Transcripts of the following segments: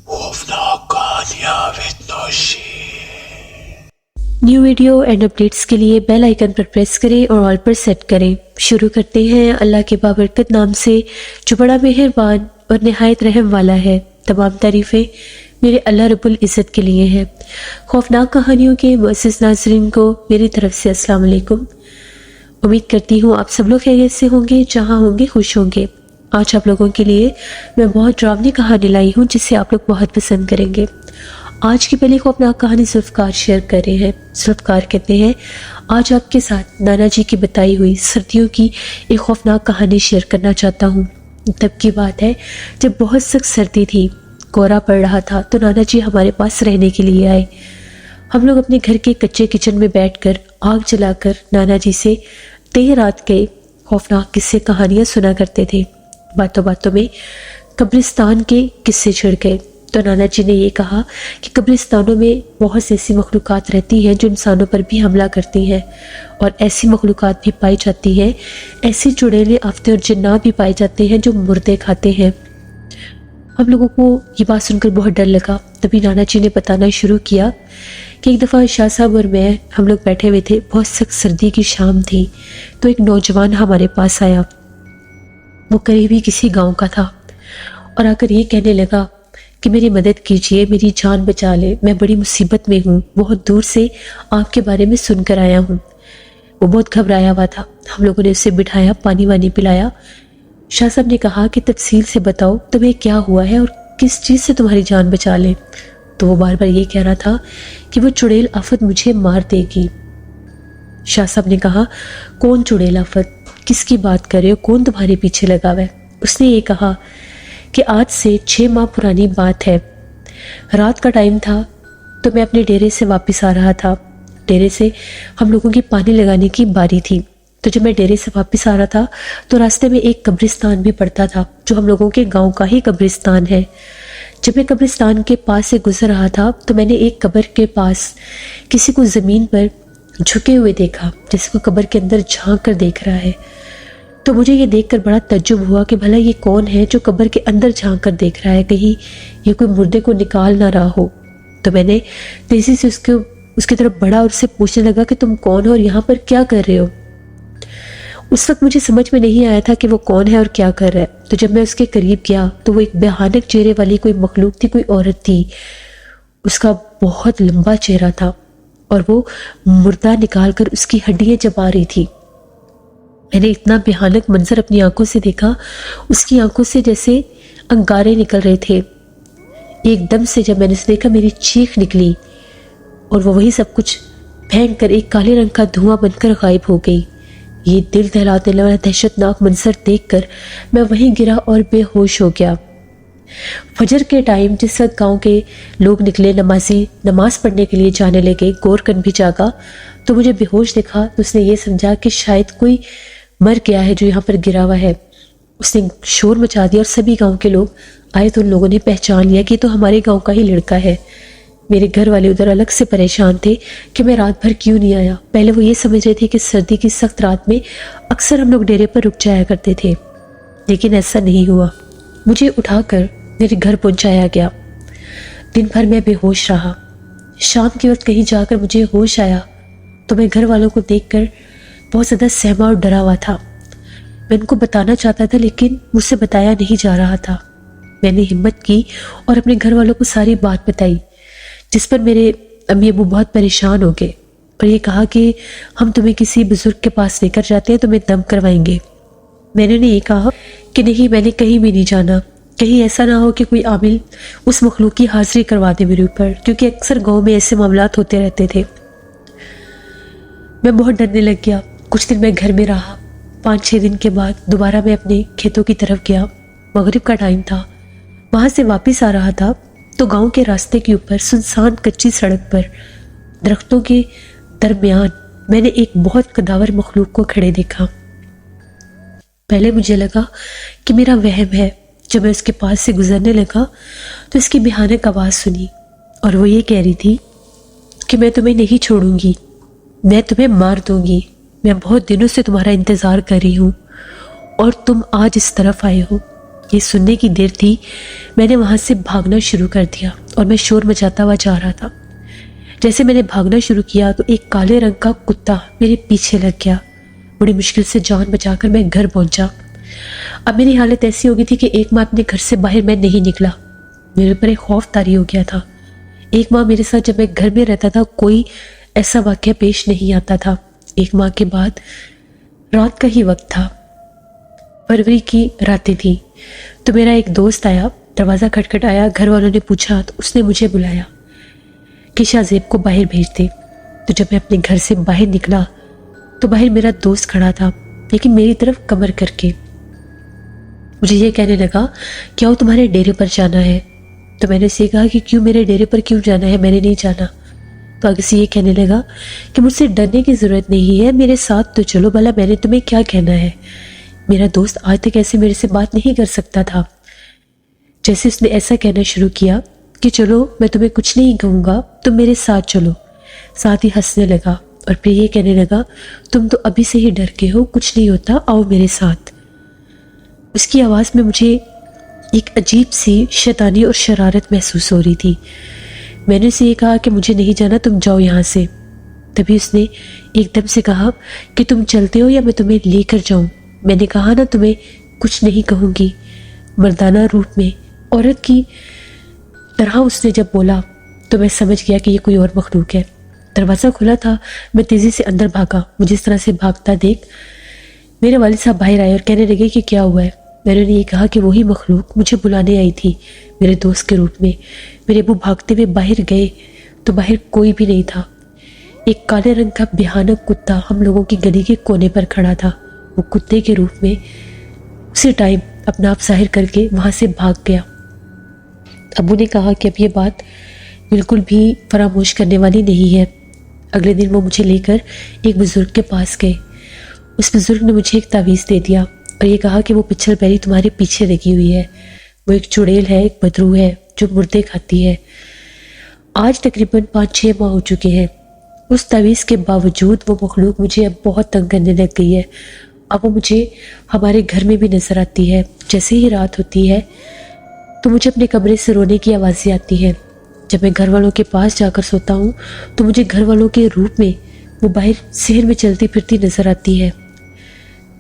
خوفناک کہانیاں with نوشی۔ نیو ویڈیو اینڈ اپڈیٹس کے لیے بیل آئیکن پر پریس کریں اور آل پر سیٹ کریں۔ شروع کرتے ہیں اللہ کے بابرکت نام سے جو بڑا مہربان اور نہایت رحم والا ہے۔ تمام تعریفیں میرے اللہ رب العزت کے لیے ہیں۔ خوفناک کہانیوں کے معزز ناظرین کو میری طرف سے السلام علیکم۔ امید کرتی ہوں آپ سب لوگ خیریت سے ہوں گے، جہاں ہوں گے خوش ہوں گے۔ آج آپ لوگوں کے لیے میں بہت ڈراؤنی کہانی لائی ہوں جسے آپ لوگ بہت پسند کریں گے۔ آج کی پہلی خوفناک کہانی ذوالفقار شیئر کر رہے ہیں۔ ذوالفقار کہتے ہیں آج آپ کے ساتھ نانا جی کی بتائی ہوئی سردیوں کی ایک خوفناک کہانی شیئر کرنا چاہتا ہوں۔ تب کی بات ہے جب بہت سخت سردی تھی، کورا پڑ رہا تھا تو نانا جی ہمارے پاس رہنے کے لیے آئے۔ ہم لوگ اپنے گھر کے کچے کچن میں بیٹھ کر آگ جلا کر نانا جی سے دیر رات کے خوفناک قصے کہانیاں سنا کرتے تھے۔ باتوں باتوں میں قبرستان کے قصے چھڑ گئے تو نانا جی نے یہ کہا کہ قبرستانوں میں بہت سی ایسی مخلوقات رہتی ہیں جو انسانوں پر بھی حملہ کرتی ہیں، اور ایسی مخلوقات بھی پائی جاتی ہیں، ایسی چڑیلیں آفتے اور جنات بھی پائے جاتے ہیں جو مردے کھاتے ہیں۔ ہم لوگوں کو یہ بات سن کر بہت ڈر لگا۔ تبھی نانا جی نے بتانا شروع کیا کہ ایک دفعہ شاہ صاحب اور میں ہم لوگ بیٹھے ہوئے تھے، بہت سخت سردی کی شام تھی، تو ایک نوجوان ہمارے پاس آیا۔ وہ قریبی کسی گاؤں کا تھا اور آ کر یہ کہنے لگا کہ میری مدد کیجئے، میری جان بچا لے، میں بڑی مصیبت میں ہوں، بہت دور سے آپ کے بارے میں سن کر آیا ہوں۔ وہ بہت گھبرایا ہوا تھا۔ ہم لوگوں نے اسے بٹھایا، پانی وانی پلایا۔ شاہ صاحب نے کہا کہ تفصیل سے بتاؤ تمہیں کیا ہوا ہے اور کس چیز سے تمہاری جان بچا لے۔ تو وہ بار بار یہ کہہ رہا تھا کہ وہ چڑیل آفت مجھے مار دے گی۔ شاہ صاحب نے کہا کون چڑیل آفت، کس کی بات کر رہے ہو، کون تمہارے پیچھے لگا ہوا ہے؟ اس نے یہ کہا کہ آج سے 6 ماہ پرانی بات ہے، رات کا ٹائم تھا تو میں اپنے ڈیرے سے واپس آ رہا تھا۔ ڈیرے سے ہم لوگوں کی پانی لگانے کی باری تھی، تو جب میں ڈیرے سے واپس آ رہا تھا تو راستے میں ایک قبرستان بھی پڑتا تھا جو ہم لوگوں کے گاؤں کا ہی قبرستان ہے۔ جب میں قبرستان کے پاس سے گزر رہا تھا تو میں نے ایک قبر کے پاس کسی کو زمین پر جھکے ہوئے دیکھا، جیسے کو قبر کے اندر جھانک کر دیکھ رہا ہے۔ تو مجھے یہ دیکھ کر بڑا تعجب ہوا کہ بھلا یہ کون ہے جو قبر کے اندر جھانک کر دیکھ رہا ہے، کہیں یہ کوئی مردے کو نکال نہ رہا ہو۔ تو میں نے تیزی سے اس کی طرف بڑھا اور اس سے پوچھنے لگا کہ تم کون ہو اور یہاں پر کیا کر رہے ہو؟ اس وقت مجھے سمجھ میں نہیں آیا تھا کہ وہ کون ہے اور کیا کر رہا ہے۔ تو جب میں اس کے قریب گیا تو وہ ایک بھیانک چہرے والی کوئی مخلوق تھی، کوئی عورت تھی۔ اس کا بہت لمبا چہرہ تھا اور وہ مردہ نکال کر اس کی ہڈیاں چبا رہی تھی۔ میں نے اتنا بھیانک منظر اپنی آنکھوں سے دیکھا، اس کی آنکھوں سے جیسے انگارے نکل رہے تھے۔ ایک دم سے جب میں نے اسے دیکھا میری چیخ نکلی اور وہ وہی سب کچھ پھینک کر ایک کالے رنگ کا دھواں بن کر غائب ہو گئی۔ یہ دل دہلانے والا دہشتناک منظر دیکھ کر میں وہیں گرا اور بے ہوش ہو گیا۔ فجر کے ٹائم جس وقت گاؤں کے لوگ نکلے، نمازی نماز پڑھنے کے لیے جانے لگے، گورکن بھی جاگا تو مجھے بے ہوش دیکھا تو اس نے یہ سمجھا کہ شاید کوئی مر گیا ہے جو یہاں پر گرا ہوا ہے۔ اس نے شور مچا دیا اور سبھی گاؤں کے لوگ آئے تو ان لوگوں نے پہچان لیا کہ یہ تو ہمارے گاؤں کا ہی لڑکا ہے۔ میرے گھر والے ادھر الگ سے پریشان تھے کہ میں رات بھر کیوں نہیں آیا۔ پہلے وہ یہ سمجھ رہے تھے کہ سردی کی سخت رات میں اکثر ہم لوگ ڈیرے پر رک جایا کرتے تھے، لیکن ایسا نہیں ہوا۔ مجھے اٹھا کر میرے گھر پہنچایا گیا۔ دن بھر میں بے ہوش رہا۔ شام کے وقت کہیں جا کر مجھے ہوش آیا تو میں گھر والوں کو دیکھ کر بہت زیادہ سہما اور ڈرا ہوا تھا۔ میں ان کو بتانا چاہتا تھا لیکن مجھ سے بتایا نہیں جا رہا تھا۔ میں نے ہمت کی اور اپنے گھر والوں کو ساری بات بتائی، جس پر میرے امی ابو بہت پریشان ہو گئے اور یہ کہا کہ ہم تمہیں کسی بزرگ کے پاس لے کر جاتے ہیں، تمہیں دم کروائیں گے۔ میں نے یہ کہا کہ نہیں، میں نے کہیں بھی نہیں جانا، کہیں ایسا نہ ہو کہ کوئی عامل اس مخلوق کی حاضری کروا دے میرے اوپر، کیونکہ اکثر گاؤں میں ایسے معاملات ہوتے رہتے تھے۔ میں بہت ڈرنے لگ گیا۔ کچھ دن میں گھر میں رہا۔ 5-6 دن کے بعد دوبارہ میں اپنے کھیتوں کی طرف گیا۔ مغرب کا ٹائم تھا۔ وہاں سے واپس آ رہا تھا تو گاؤں کے راستے کے اوپر سنسان کچی سڑک پر درختوں کے درمیان میں نے ایک بہت قداور مخلوق کو کھڑے دیکھا۔ پہلے مجھے لگا کہ میرا وہم ہے۔ جب میں اس کے پاس سے گزرنے لگا تو اس کی بھیانک آواز سنی اور وہ یہ کہہ رہی تھی کہ میں تمہیں نہیں چھوڑوں گی، میں تمہیں مار دوں گی، میں بہت دنوں سے تمہارا انتظار کر رہی ہوں اور تم آج اس طرف آئے ہو۔ یہ سننے کی دیر تھی، میں نے وہاں سے بھاگنا شروع کر دیا اور میں شور مچاتا ہوا جا رہا تھا۔ جیسے میں نے بھاگنا شروع کیا تو ایک کالے رنگ کا کتا میرے پیچھے لگ گیا۔ بڑی مشکل سے جان بچا کر میں گھر پہنچا۔ اب میری حالت ایسی ہو گئی تھی کہ ایک ماہ اپنے گھر سے باہر میں نہیں نکلا۔ میرے اوپر ایک خوف طاری ہو گیا تھا۔ ایک ماہ میرے ساتھ جب میں گھر میں رہتا تھا کوئی ایسا واقعہ پیش نہیں آتا تھا۔ ایک ماہ کے بعد رات کا ہی وقت تھا، فروری کی راتیں تھیں، تو میرا ایک دوست آیا، دروازہ کھٹکھٹایا، گھر والوں نے پوچھا تو اس نے مجھے بلایا کہ شاہ زیب کو باہر بھیج دے۔ تو جب میں اپنے گھر سے باہر نکلا تو باہر میرا دوست کھڑا تھا، لیکن میری طرف کمر کر کے مجھے یہ کہنے لگا کیا وہ تمہارے ڈیرے پر جانا ہے؟ تو میں نے اسے کہا کہ کیوں، میرے ڈیرے پر کیوں جانا ہے؟ میں نے نہیں جانا۔ تو آگے سے یہ کہنے لگا کہ مجھ سے ڈرنے کی ضرورت نہیں ہے، میرے ساتھ تو چلو، بھلا میں نے تمہیں کیا کہنا ہے؟ میرا دوست آج تک ایسے میرے سے بات نہیں کر سکتا تھا۔ جیسے اس نے ایسا کہنا شروع کیا کہ چلو میں تمہیں کچھ نہیں کہوں گا، تم میرے ساتھ چلو، ساتھ ہی ہنسنے لگا اور پھر یہ کہنے لگا تم تو ابھی سے ہی ڈر کے ہو، کچھ نہیں ہوتا، آؤ میرے ساتھ۔ اس کی آواز میں مجھے ایک عجیب سی شیطانی اور شرارت محسوس ہو رہی تھی۔ میں نے اسے یہ کہا کہ مجھے نہیں جانا، تم جاؤ یہاں سے۔ تبھی اس نے ایک دم سے کہا کہ تم چلتے ہو یا میں تمہیں لے کر جاؤں؟ میں نے کہا نا تمہیں کچھ نہیں کہوں گی۔ مردانہ روپ میں عورت کی طرح اس نے جب بولا تو میں سمجھ گیا کہ یہ کوئی اور مخلوق ہے۔ دروازہ کھلا تھا، میں تیزی سے اندر بھاگا۔ مجھے اس طرح سے بھاگتا دیکھ میرے والد صاحب باہر آئے اور کہنے لگے کہ کیا ہوا ہے؟ میں نے یہ کہا کہ وہی مخلوق مجھے بلانے آئی تھی میرے دوست کے روپ میں۔ میرے ابو بھاگتے ہوئے باہر گئے تو باہر کوئی بھی نہیں تھا۔ ایک کالے رنگ کا بھیانک کتا ہم لوگوں کی گلی کے کونے پر کھڑا تھا۔ وہ کتے کے روپ میں اسی ٹائم اپنا آپ ظاہر کر کے وہاں سے بھاگ گیا۔ ابو نے کہا کہ اب یہ بات بالکل بھی فراموش کرنے والی نہیں ہے۔ اگلے دن وہ مجھے لے کر ایک بزرگ کے پاس گئے۔ اس بزرگ نے مجھے ایک تعویذ دے دیا اور یہ کہا کہ وہ پچھل پیری تمہارے پیچھے لگی ہوئی ہے، وہ ایک چڑیل ہے، ایک بدرو ہے جو مردے کھاتی ہے۔ آج تقریباً 5-6 ماہ ہو چکے ہیں۔ اس تعویذ کے باوجود وہ مخلوق مجھے اب بہت تنگ کرنے لگ گئی ہے۔ اب وہ مجھے ہمارے گھر میں بھی نظر آتی ہے۔ جیسے ہی رات ہوتی ہے تو مجھے اپنے کمرے سے رونے کی آوازیں آتی ہیں۔ جب میں گھر والوں کے پاس جا کر سوتا ہوں تو مجھے گھر والوں کے روپ میں وہ باہر شہر میں چلتی پھرتی نظر آتی ہے۔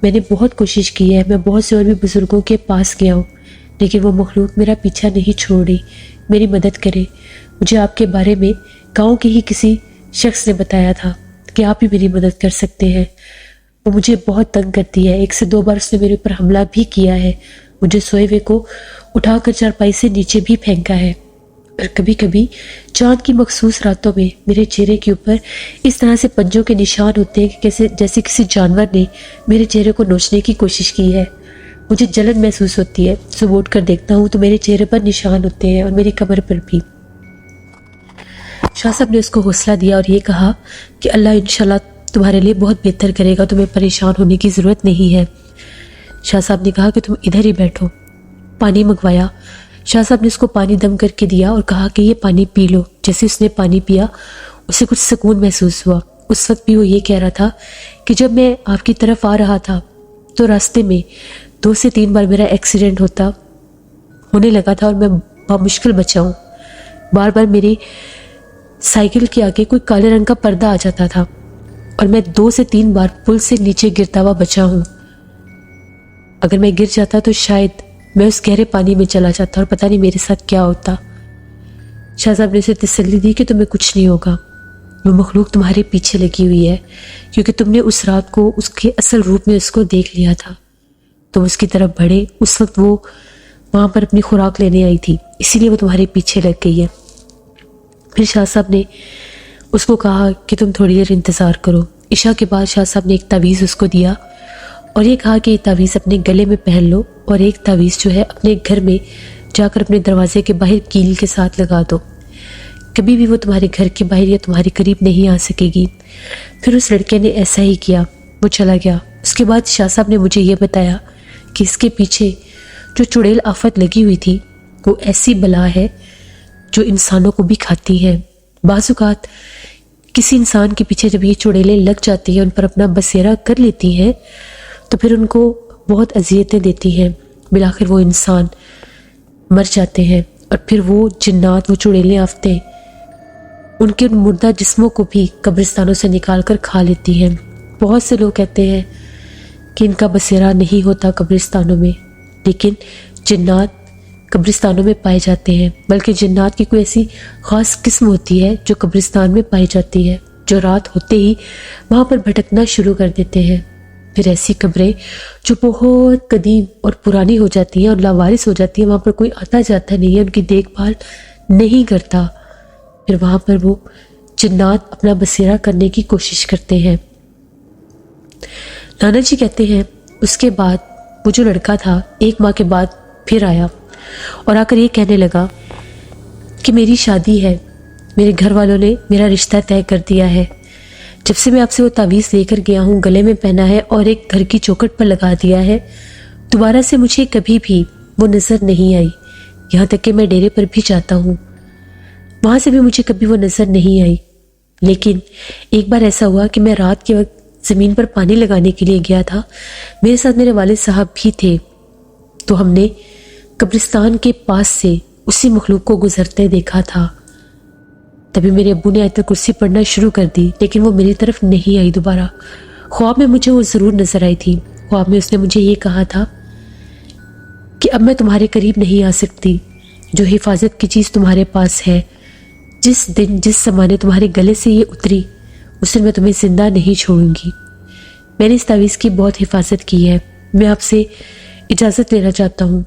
میں نے بہت کوشش کی ہے، میں بہت سے اور بھی بزرگوں کے پاس گیا ہوں، لیکن وہ مخلوق میرا پیچھا نہیں چھوڑ رہی۔ میری مدد کرے۔ مجھے آپ کے بارے میں گاؤں کے ہی کسی شخص نے بتایا تھا کہ آپ ہی میری مدد کر سکتے ہیں۔ وہ مجھے بہت تنگ کرتی ہے، 1 سے 2 بار اس نے میرے اوپر حملہ بھی کیا ہے، مجھے سوئے ہوئے کو اٹھا کر چارپائی سے نیچے بھی پھینکا ہے، اور کبھی کبھی چاند کی مخصوص راتوں میں میرے چہرے کے اوپر اس طرح سے پنجوں کے نشان ہوتے ہیں کہ جیسے کسی جانور نے میرے چہرے کو نوچنے کی کوشش کی ہے۔ مجھے جلن محسوس ہوتی ہے، صبح اٹھ کر دیکھتا ہوں تو میرے چہرے پر نشان ہوتے ہیں اور میری کمر پر بھی۔ شاہ صاحب نے اس کو حوصلہ دیا اور یہ کہا کہ اللہ انشاءاللہ تمہارے لیے بہت بہتر کرے گا، تمہیں پریشان ہونے کی ضرورت نہیں ہے۔ شاہ صاحب نے کہا کہ تم ادھر ہی بیٹھو۔ پانی منگوایا۔ شاہ صاحب نے اس کو پانی دم کر کے دیا اور کہا کہ یہ پانی پی لو۔ جیسے اس نے پانی پیا اسے کچھ سکون محسوس ہوا۔ اس وقت بھی وہ یہ کہہ رہا تھا کہ جب میں آپ کی طرف آ رہا تھا تو راستے میں 2 سے 3 بار میرا ایکسیڈنٹ ہونے لگا تھا اور میں بامشکل بچا ہوں۔ بار بار میری سائیکل کے آگے کوئی کالے رنگ کا پردہ آ جاتا تھا اور میں 2 سے 3 بار پل سے نیچے گرتا ہوا بچا ہوں۔ اگر میں گر جاتا تو شاید میں اس گہرے پانی میں چلا جاتا اور پتہ نہیں میرے ساتھ کیا ہوتا۔ شاہ صاحب نے اسے تسلی دی کہ تمہیں کچھ نہیں ہوگا، وہ مخلوق تمہارے پیچھے لگی ہوئی ہے کیونکہ تم نے اس رات کو اس کے اصل روپ میں اس کو دیکھ لیا تھا۔ تم اس کی طرف بڑھے، اس وقت وہ وہاں پر اپنی خوراک لینے آئی تھی، اسی لیے وہ تمہارے پیچھے لگ گئی ہے۔ پھر شاہ صاحب نے اس کو کہا کہ تم تھوڑی دیر انتظار کرو۔ عشاء کے بعد شاہ صاحب نے ایک تعویذ اس کو دیا اور یہ کہا کہ یہ تعویذ اپنے گلے میں پہن لو اور ایک تعویذ جو ہے اپنے گھر میں جا کر اپنے دروازے کے باہر کیل کے ساتھ لگا دو، کبھی بھی وہ تمہارے گھر کے باہر یا تمہارے قریب نہیں آ سکے گی۔ پھر اس لڑکے نے ایسا ہی کیا، وہ چلا گیا۔ اس کے بعد شاہ صاحب نے مجھے یہ بتایا کہ اس کے پیچھے جو چڑیل آفت لگی ہوئی تھی وہ ایسی بلا ہے جو انسانوں کو بھی کھاتی ہے۔ بعض اوقات کسی انسان کے پیچھے جب یہ چڑیلیں لگ جاتی ہیں، ان پر اپنا بسیرا کر لیتی ہیں، تو پھر ان کو بہت اذیتیں دیتی ہیں۔ بالآخر وہ انسان مر جاتے ہیں اور پھر وہ جنات، وہ چڑیلیں آفتیں ان کے مردہ جسموں کو بھی قبرستانوں سے نکال کر کھا لیتی ہیں۔ بہت سے لوگ کہتے ہیں کہ ان کا بسیرا نہیں ہوتا قبرستانوں میں، لیکن جنات قبرستانوں میں پائے جاتے ہیں، بلکہ جنات کی کوئی ایسی خاص قسم ہوتی ہے جو قبرستان میں پائی جاتی ہے، جو رات ہوتے ہی وہاں پر بھٹکنا شروع کر دیتے ہیں۔ پھر ایسی قبریں جو بہت قدیم اور پرانی ہو جاتی ہیں اور لاوارث ہو جاتی ہیں، وہاں پر کوئی آتا جاتا نہیں ہے، ان کی دیکھ بھال نہیں کرتا، پھر وہاں پر وہ جنات اپنا بسیرا کرنے کی کوشش کرتے ہیں۔ نانا جی کہتے ہیں اس کے بعد وہ جو لڑکا تھا 1 ماہ کے بعد پھر آیا اور آ کر یہ کہنے لگا کہ میری شادی ہے، میرے گھر والوں نے میرا رشتہ طے کر دیا ہے، جب سے میں آپ سے وہ تعویذ لے کر گیا ہوں، گلے میں پہنا ہے اور ایک گھر کی چوکھٹ پر لگا دیا ہے، دوبارہ سے مجھے کبھی بھی وہ نظر نہیں آئی، یہاں تک کہ میں ڈیرے پر بھی جاتا ہوں وہاں سے بھی مجھے کبھی وہ نظر نہیں آئی۔ لیکن ایک بار ایسا ہوا کہ میں رات کے وقت زمین پر پانی لگانے کے لیے گیا تھا، میرے ساتھ میرے والد صاحب بھی تھے، تو ہم نے قبرستان کے پاس سے اسی مخلوق کو گزرتے دیکھا تھا۔ تبھی میرے ابو نے آیت الکرسی پڑھنا شروع کر دی، لیکن وہ میری طرف نہیں آئی دوبارہ۔ خواب میں مجھے وہ ضرور نظر آئی تھی۔ خواب میں اس نے مجھے یہ کہا تھا کہ اب میں تمہارے قریب نہیں آ سکتی، جو حفاظت کی چیز تمہارے پاس ہے، جس دن جس زمانے تمہارے گلے سے یہ اتری، اس دن میں تمہیں زندہ نہیں چھوڑوں گی۔ میں نے اس تعویذ کی بہت حفاظت کی ہے، میں آپ سے اجازت لینا چاہتا ہوں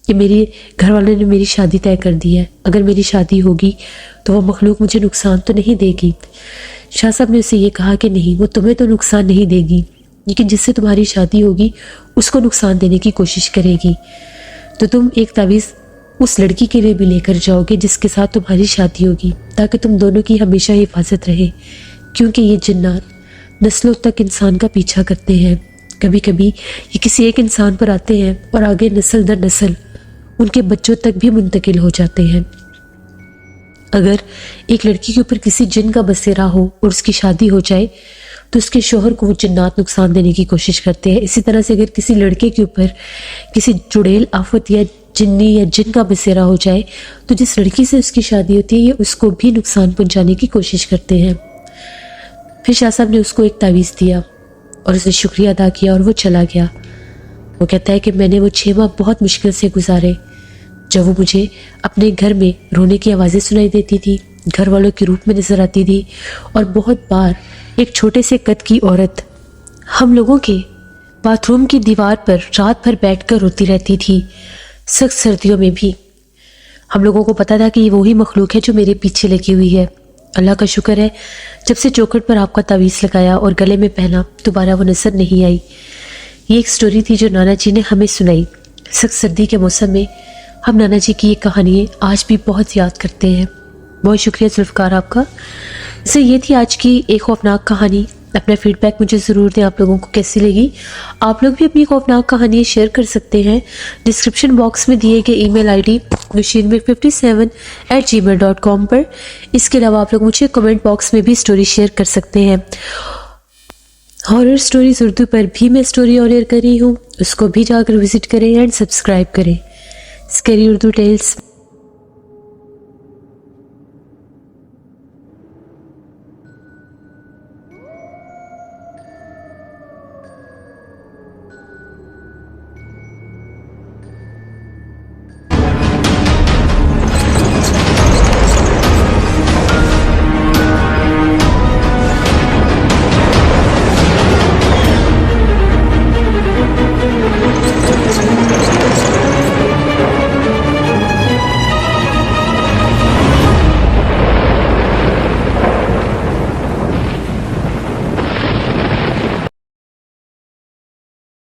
کہ میرے گھر والوں نے میری شادی طے کر دی ہے، اگر میری شادی ہوگی تو وہ مخلوق مجھے نقصان تو نہیں دے گی۔ شاہ صاحب نے اسے یہ کہا کہ نہیں، وہ تمہیں تو نقصان نہیں دے گی، لیکن جس سے تمہاری شادی ہوگی اس کو نقصان دینے کی کوشش کرے گی، تو تم ایک تعویذ اس لڑکی کے لیے بھی لے کر جاؤ گے جس کے ساتھ تمہاری شادی ہوگی، تاکہ تم دونوں کی ہمیشہ حفاظت رہے، کیونکہ یہ جنات نسلوں تک انسان کا پیچھا کرتے ہیں۔ کبھی کبھی یہ کسی ایک انسان پر آتے ہیں اور آگے نسل در نسل ان کے بچوں تک بھی منتقل ہو جاتے ہیں۔ اگر ایک لڑکی کے اوپر کسی جن کا بسیرا ہو اور اس کی شادی ہو جائے تو اس کے شوہر کو وہ جنات نقصان دینے کی کوشش کرتے ہیں۔ اسی طرح سے اگر کسی لڑکے کے اوپر کسی چڑیل آفت یا جنی یا جن کا بسیرا ہو جائے تو جس لڑکی سے اس کی شادی ہوتی ہے یہ اس کو بھی نقصان پہنچانے کی کوشش کرتے ہیں۔ پھر شاہ صاحب نے اس کو ایک تعویذ دیا اور اس نے شکریہ ادا کیا اور وہ چلا گیا۔ وہ کہتا ہے کہ میں نے وہ 6 ماہ بہت مشکل سے گزارے، جب وہ مجھے اپنے گھر میں رونے کی آوازیں سنائی دیتی تھی، گھر والوں کے روپ میں نظر آتی تھی، اور بہت بار ایک چھوٹے سے قد کی عورت ہم لوگوں کے باتھ روم کی دیوار پر رات بھر بیٹھ کر روتی رہتی تھی، سخت سردیوں میں بھی۔ ہم لوگوں کو پتا تھا کہ یہ وہی مخلوق ہے جو میرے پیچھے لگی ہوئی ہے۔ اللہ کا شکر ہے جب سے چوکھٹ پر آپ کا تعویذ لگایا اور گلے میں پہنا دوبارہ وہ نظر نہیں آئی۔ یہ ایک سٹوری تھی جو نانا جی نے ہمیں سنائی۔ سخت سردی کے موسم میں ہم نانا جی کی یہ کہانیاں آج بھی بہت یاد کرتے ہیں۔ بہت شکریہ ذوالفقار آپ کا۔ سے یہ تھی آج کی ایک خوفناک کہانی۔ اپنا فیڈ بیک مجھے ضرور دیں، آپ لوگوں کو کیسی لگی۔ آپ لوگ بھی اپنی خوفناک کہانیاں شیئر کر سکتے ہیں ڈسکرپشن باکس میں دیے گئے ای میل آئی ڈی nusheenmir57@gmail.com پر۔ اس کے علاوہ آپ لوگ مجھے کمنٹ باکس میں بھی سٹوری شیئر کر سکتے ہیں۔ ہارر سٹوریز اردو پر بھی میں سٹوری آن ایئر کر رہی ہوں، اس کو بھی جا کر وزٹ کریں اینڈ سبسکرائب کریں۔ Scary Urdu tells